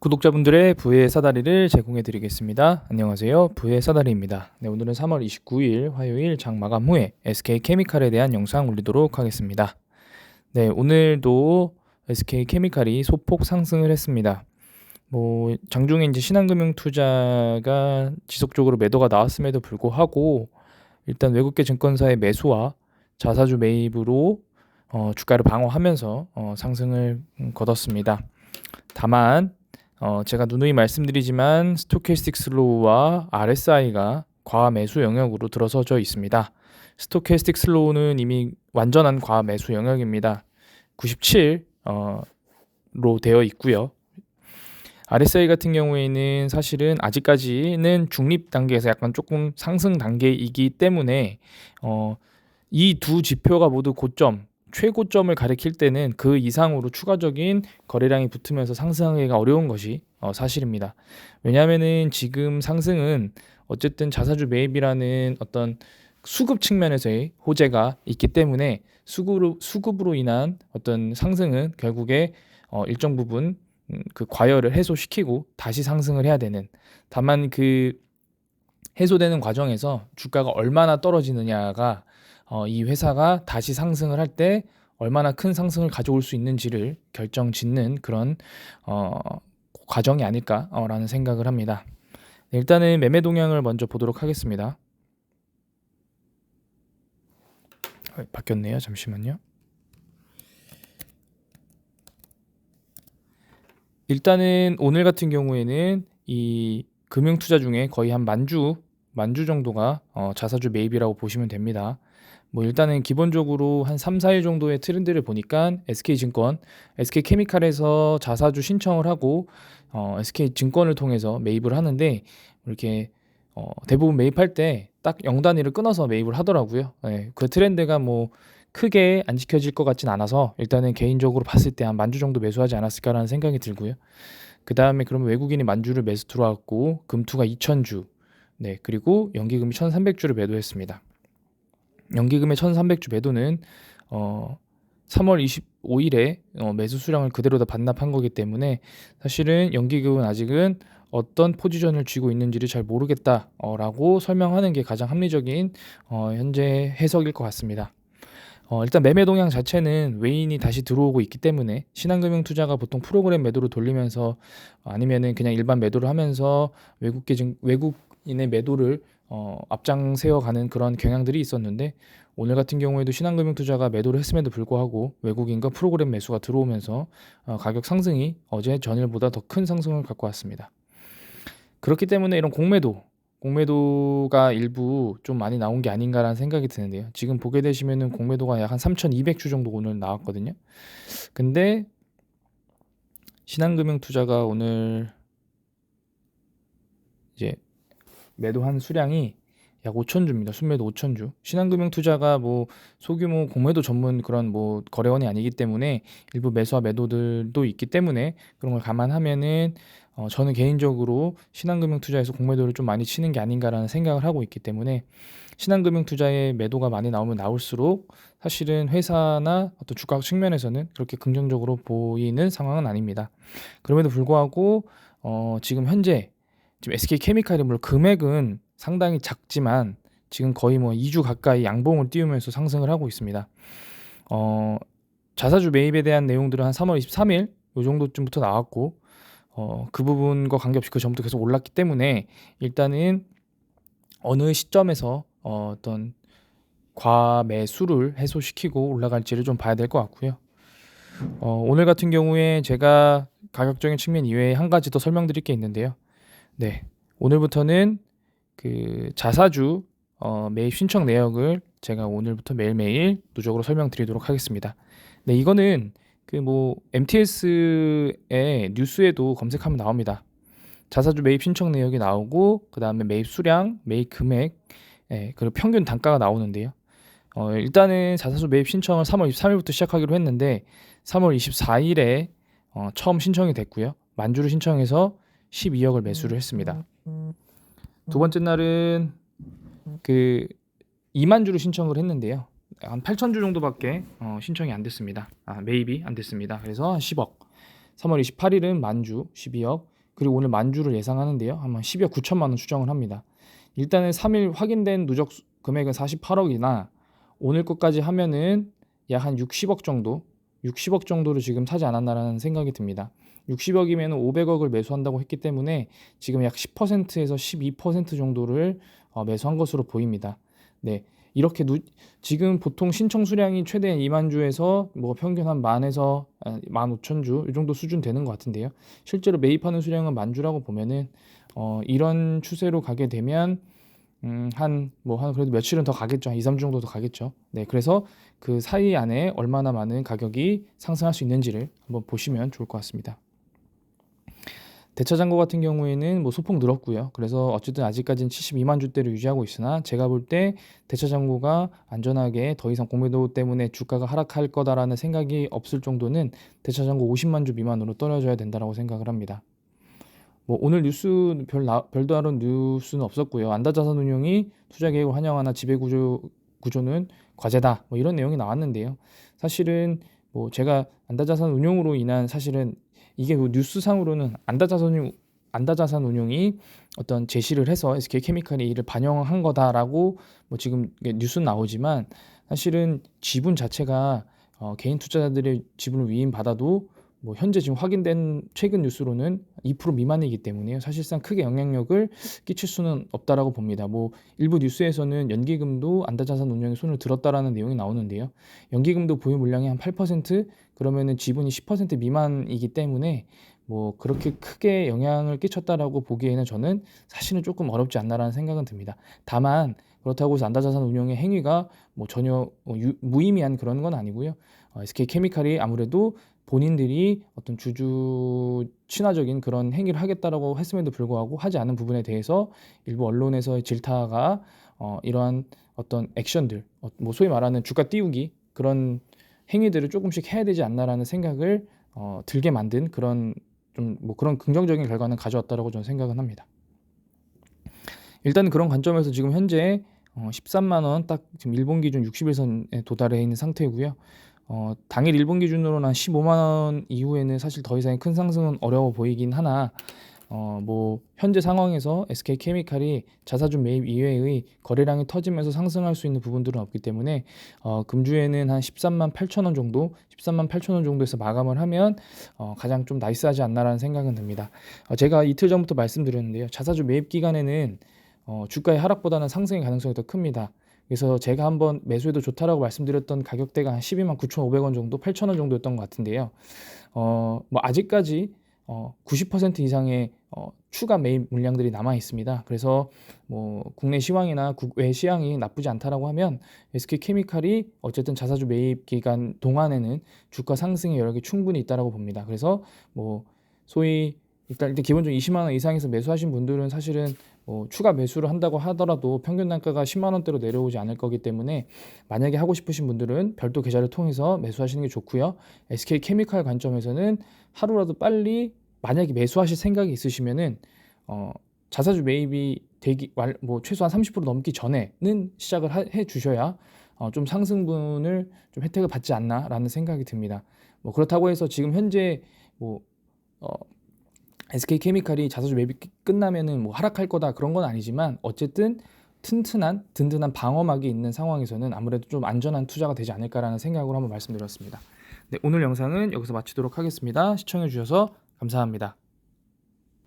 구독자분들의 부의 사다리를 제공해 드리겠습니다. 안녕하세요. 부의 사다리입니다. 네, 오늘은 3월 29일 화요일 장 마감 후에 SK케미칼에 대한 영상 올리도록 하겠습니다. 네, 오늘도 SK케미칼이 소폭 상승을 했습니다. 장중에 이제 신한금융투자가 지속적으로 매도가 나왔음에도 불구하고 일단 외국계 증권사의 매수와 자사주 매입으로 주가를 방어하면서 상승을 거뒀습니다. 다만 제가 누누이 말씀드리지만 스토캐스틱 슬로우와 RSI가 과매 매수 영역으로 들어서져 있습니다. 스토캐스틱 슬로우는 이미 완전한 과매 매수 영역입니다. 97로 되어 있고요. RSI 같은 경우에는 사실은 아직까지는 중립 단계에서 약간 조금 상승 단계이기 때문에 이 두 지표가 모두 고점, 최고점을 가리킬 때는 그 이상으로 추가적인 거래량이 붙으면서 상승하기가 어려운 것이 사실입니다. 왜냐하면은 지금 상승은 어쨌든 자사주 매입이라는 어떤 수급 측면에서의 호재가 있기 때문에 수급으로 인한 어떤 상승은 결국에 일정 부분 그 과열을 해소시키고 다시 상승을 해야 되는, 다만 그 해소되는 과정에서 주가가 얼마나 떨어지느냐가 이 회사가 다시 상승을 할 때 얼마나 큰 상승을 가져올 수 있는지를 결정짓는 그런 과정이 아닐까라는 생각을 합니다. 네, 일단은 매매 동향을 먼저 보도록 하겠습니다. 바뀌었네요. 잠시만요. 일단은 오늘 같은 경우에는 이 금융투자 중에 거의 한 만주 정도가 자사주 매입이라고 보시면 됩니다. 일단은 기본적으로 한 3, 4일 정도의 트렌드를 보니까 SK증권, SK케미칼에서 자사주 신청을 하고 SK증권을 통해서 매입을 하는데, 이렇게 대부분 매입할 때 딱 0단위를 끊어서 매입을 하더라고요. 네, 그 트렌드가 크게 안 지켜질 것 같진 않아서 일단은 개인적으로 봤을 때 한 만주 정도 매수하지 않았을까라는 생각이 들고요. 그 다음에 그러면 외국인이 만주를 매수 들어왔고 금투가 2,000주, 네, 그리고 연기금이 1,300주를 매도했습니다. 연기금의 1,300주 매도는 3월 25일에 매수 수량을 그대로 다 반납한 거기 때문에 사실은 연기금은 아직은 어떤 포지션을 쥐고 있는지를 잘 모르겠다라고 설명하는 게 가장 합리적인 현재 해석일 것 같습니다. 일단 매매 동향 자체는 외인이 다시 들어오고 있기 때문에 신한금융투자가 보통 프로그램 매도를 돌리면서 아니면은 그냥 일반 매도를 하면서 외국인의 매도를 앞장 세워가는 그런 경향들이 있었는데, 오늘 같은 경우에도 신한금융투자가 매도를 했음에도 불구하고 외국인과 프로그램 매수가 들어오면서 가격 상승이 어제 전일보다 더 큰 상승을 갖고 왔습니다. 그렇기 때문에 이런 공매도가 일부 좀 많이 나온 게 아닌가라는 생각이 드는데요. 지금 보게 되시면은 공매도가 약 한 3,200주 정도 오늘 나왔거든요. 근데 신한금융투자가 오늘 이제 매도한 수량이 약 5,000주입니다. 순매도 5,000주. 신한금융투자가 소규모 공매도 전문 그런 거래원이 아니기 때문에 일부 매수와 매도들도 있기 때문에 그런 걸 감안하면은 저는 개인적으로 신한금융투자에서 공매도를 좀 많이 치는 게 아닌가라는 생각을 하고 있기 때문에, 신한금융투자의 매도가 많이 나오면 나올수록 사실은 회사나 어떤 주가 측면에서는 그렇게 긍정적으로 보이는 상황은 아닙니다. 그럼에도 불구하고 지금 현재 SK케미칼이 물론 금액은 상당히 작지만 지금 거의 2주 가까이 양봉을 띄우면서 상승을 하고 있습니다. 자사주 매입에 대한 내용들은 한 3월 23일 요 정도쯤부터 나왔고, 그 부분과 관계없이 그 전부터 계속 올랐기 때문에 일단은 어느 시점에서 어떤 과매수를 해소시키고 올라갈지를 좀 봐야 될 것 같고요. 오늘 같은 경우에 제가 가격적인 측면 이외에 한 가지 더 설명드릴 게 있는데요. 네, 오늘부터는 그 자사주 매입 신청 내역을 제가 오늘부터 매일매일 누적으로 설명드리도록 하겠습니다. 네, 이거는 MTS의 뉴스에도 검색하면 나옵니다. 자사주 매입 신청 내역이 나오고 그 다음에 매입 수량, 매입 금액, 그리고 평균 단가가 나오는데요. 일단은 자사주 매입 신청을 3월 23일부터 시작하기로 했는데 3월 24일에 처음 신청이 됐고요. 만주를 신청해서 12억을 매수를 했습니다. 두 번째 날은 2만주를 신청을 했는데요. 한 8,000주 정도밖에 신청이 안 됐습니다. 매입이 안 됐습니다. 그래서 한 10억. 3월 28일은 만주 12억, 그리고 오늘 만주를 예상하는데요. 아마 10여 9천만 원 추정을 합니다. 일단은 3일 확인된 누적 금액은 48억이나 오늘 것까지 하면은 약 한 60억 정도, 60억 정도를 지금 사지 않았나라는 생각이 듭니다. 60억이면 500억을 매수한다고 했기 때문에 지금 약 10%에서 12% 정도를 매수한 것으로 보입니다. 네. 이렇게 지금 보통 신청 수량이 최대 2만 주에서 뭐 평균 한 만에서 15,000주 이 정도 수준 되는 것 같은데요. 실제로 매입하는 수량은 만 주라고 보면은 이런 추세로 가게 되면 한 그래도 며칠은 더 가겠죠. 한 2, 3주 정도 더 가겠죠. 네. 그래서 그 사이 안에 얼마나 많은 가격이 상승할 수 있는지를 한번 보시면 좋을 것 같습니다. 대차장고 같은 경우에는 뭐 소폭 늘었고요. 그래서 어쨌든 아직까지는 72만 주대를 유지하고 있으나 제가 볼 때 대차장고가 안전하게 더 이상 공매도 때문에 주가가 하락할 거다라는 생각이 없을 정도는 대차장고 50만 주 미만으로 떨어져야 된다라고 생각을 합니다. 뭐 오늘 뉴스 별다른 뉴스는 없었고요. 안다자산운용이 투자계획을 환영하나 지배구조는 과제다. 뭐 이런 내용이 나왔는데요. 사실은 뭐 제가 안다자산운용으로 인한 사실은 이게 뭐 뉴스상으로는 안다자산운용이 어떤 제시를 해서 SK케미칼이 이를 반영한 거다라고 뭐 지금 뉴스는 나오지만 사실은 지분 자체가 개인 투자자들의 지분을 위임받아도 뭐 현재 지금 확인된 최근 뉴스로는 2% 미만이기 때문에요. 사실상 크게 영향력을 끼칠 수는 없다라고 봅니다. 뭐 일부 뉴스에서는 연기금도 안다자산운용에 손을 들었다라는 내용이 나오는데요. 연기금도 보유 물량이 한 8% 그러면은 지분이 10% 미만이기 때문에 뭐 그렇게 크게 영향을 끼쳤다라고 보기에는 저는 사실은 조금 어렵지 않나라는 생각은 듭니다. 다만 그렇다고 해서 안다자산운용의 행위가 뭐 전혀 무의미한 그런 건 아니고요. SK케미칼이 아무래도 본인들이 어떤 주주 친화적인 그런 행위를 하겠다라고 했음에도 불구하고 하지 않은 부분에 대해서 일부 언론에서의 질타가 이러한 어떤 액션들, 뭐 소위 말하는 주가 띄우기 그런 행위들을 조금씩 해야 되지 않나라는 생각을 들게 만든 그런 좀 뭐 그런 긍정적인 결과는 가져왔다라고 저는 생각은 합니다. 일단 그런 관점에서 지금 현재 13만 원 딱 지금 일본 기준 60일선에 도달해 있는 상태고요. 당일 일본 기준으로는 한 15만 원 이후에는 사실 더 이상의 큰 상승은 어려워 보이긴 하나 뭐 현재 상황에서 SK케미칼이 자사주 매입 이외의 거래량이 터지면서 상승할 수 있는 부분들은 없기 때문에 금주에는 한 13만 8천 원 정도, 13만 8천 원 정도에서 마감을 하면 가장 좀 나이스하지 않나라는 생각은 듭니다. 제가 이틀 전부터 말씀드렸는데요. 자사주 매입 기간에는 주가의 하락보다는 상승의 가능성이 더 큽니다. 그래서 제가 한번 매수해도 좋다라고 말씀드렸던 가격대가 한 12만 9,500원 정도, 8,000원 정도였던 것 같은데요. 뭐 아직까지 90% 이상의 추가 매입 물량들이 남아 있습니다. 그래서 뭐 국내 시황이나 국외 시황이 나쁘지 않다라고 하면 SK케미칼이 어쨌든 자사주 매입 기간 동안에는 주가 상승의 여력이 충분히 있다라고 봅니다. 그래서 뭐 소위 일단 기본적으로 20만 원 이상에서 매수하신 분들은 사실은 추가 매수를 한다고 하더라도 평균 단가가 10만 원대로 내려오지 않을 거기 때문에 만약에 하고 싶으신 분들은 별도 계좌를 통해서 매수하시는 게 좋고요. SK케미칼 관점에서는 하루라도 빨리 만약에 매수하실 생각이 있으시면은 자사주 매입이 뭐 최소한 30% 넘기 전에는 시작을 해 주셔야 좀 상승분을 좀 혜택을 받지 않나라는 생각이 든니다. 뭐 그렇다고 해서 지금 현재 뭐 SK케미칼이 자사주 매입이 끝나면은 뭐 하락할 거다 그런 건 아니지만 어쨌든 든든한 방어막이 있는 상황에서는 아무래도 좀 안전한 투자가 되지 않을까라는 생각으로 한번 말씀드렸습니다. 네, 오늘 영상은 여기서 마치도록 하겠습니다. 시청해 주셔서 감사합니다.